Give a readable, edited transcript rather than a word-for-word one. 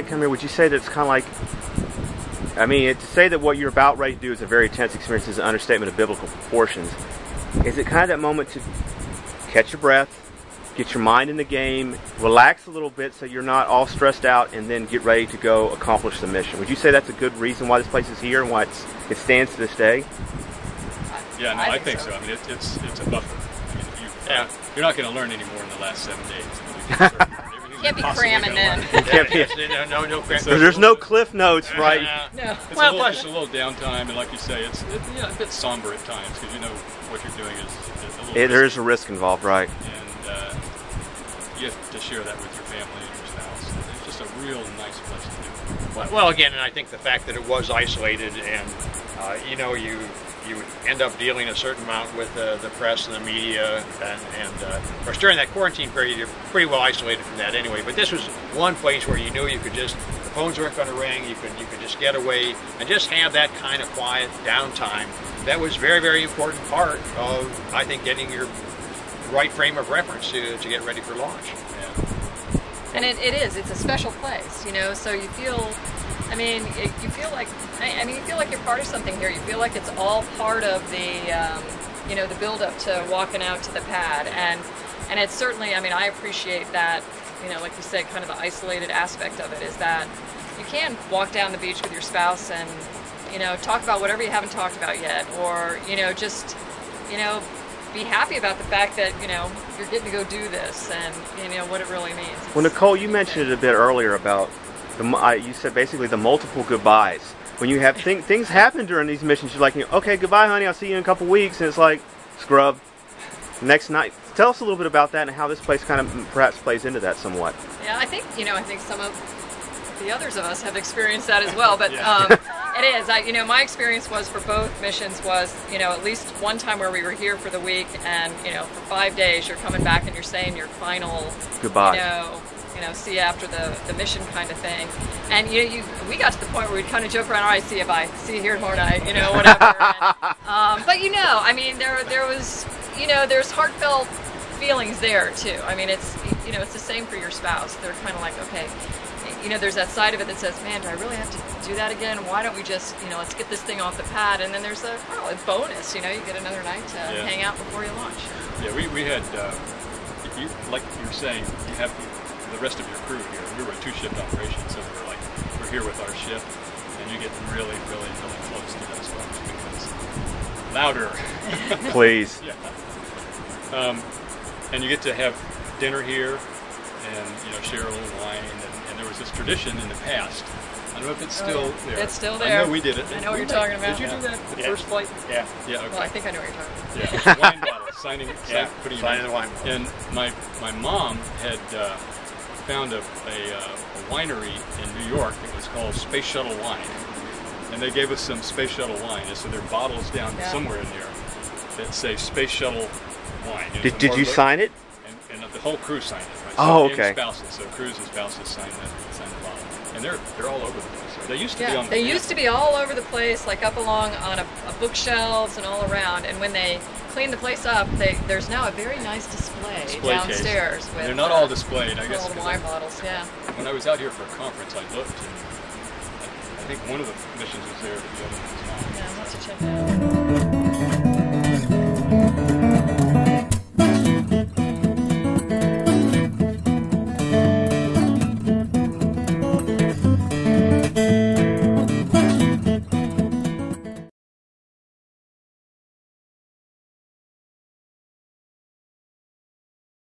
come here, would you say that it's kind of like, I mean, to say that what you're about ready to do is a very intense experience is an understatement of biblical proportions. Is it kind of that moment to catch your breath, get your mind in the game, relax a little bit so you're not all stressed out, and then get ready to go accomplish the mission? Would you say that's a good reason why this place is here and why it stands to this day? Yeah, no, I think so. I mean, it's a buffer. I mean, you're not going to learn any more in the last 7 days. Can't be cramming then. No cramming. So there's no cliff notes, right? No. It's a little downtime, and like you say, it's a bit somber at times because you know what you're doing is a little There is a risk involved, right? And you have to share that with your family and your spouse. It's just a real nice place to do. Well, again, and I think the fact that it was isolated, and you end up dealing a certain amount with the press and the media, and of course during that quarantine period you're pretty well isolated from that anyway. But this was one place where you knew you could the phones weren't going to ring. You could just get away and just have that kind of quiet downtime. That was very, very important part of, I think, getting your right frame of reference to get ready for launch. Yeah. And it's a special place, so you feel, you feel like, you feel like you're part of something here. You feel like it's all part of the, the build-up to walking out to the pad. And it's certainly, I appreciate that, like you said, kind of the isolated aspect of it is that you can walk down the beach with your spouse and, talk about whatever you haven't talked about yet, or, just, be happy about the fact that, you're getting to go do this and, what it really means. Well, Nicole, you mentioned it a bit earlier about, you said basically the multiple goodbyes. When you have things happen during these missions, you're like, okay, goodbye, honey, I'll see you in a couple weeks, and it's like, scrub, next night. Tell us a little bit about that and how this place kind of perhaps plays into that somewhat. Yeah, I think some of the others of us have experienced that as well, but it is. My experience was for both missions was, at least one time where we were here for the week and, for 5 days you're coming back and you're saying your final goodbye. See you after the mission kind of thing. And we got to the point where we'd kind of joke around, all right, see you, bye. See you here tomorrow night, whatever. And, but there was, there's heartfelt feelings there too. It's, it's the same for your spouse. They're kind of like, okay, there's that side of it that says, man, do I really have to do that again? Why don't we just, let's get this thing off the pad? And then there's a bonus, you get another night to hang out before you launch. Yeah, we had, like you were saying, you have the rest of your crew here. We were a two-shift operation, so we're here with our shift, and you get really, really, really close to those folks because louder. Please. Yeah. And you get to have dinner here, and share a little wine. And there was this tradition in the past. I don't know if it's still there. It's still there. I know we did it. I know what you're talking about. Did you do that the first flight? Yeah. Yeah. Okay. Well, I think I know what you're talking about. Yeah. Wine bottle. Signing the wine bottle. And my mom had found a winery in New York. It was called Space Shuttle Wine, and they gave us some Space Shuttle wine. And so there are bottles down somewhere in there that say Space Shuttle Wine. Did you sign it? And the whole crew signed it. Right? Oh, okay. Spouses, so crews and spouses signed the bottle, and they're all over the place. They used to be on. They used to be all over the place, like up along on a bookshelves and all around. And when they cleaned the place up, there's now a very nice display downstairs. With, they're not all displayed, I guess. All the wine bottles, yeah. When I was out here for a conference, I looked, and I think one of the missions was there, but the other one was not. Yeah, I'll have to check that out.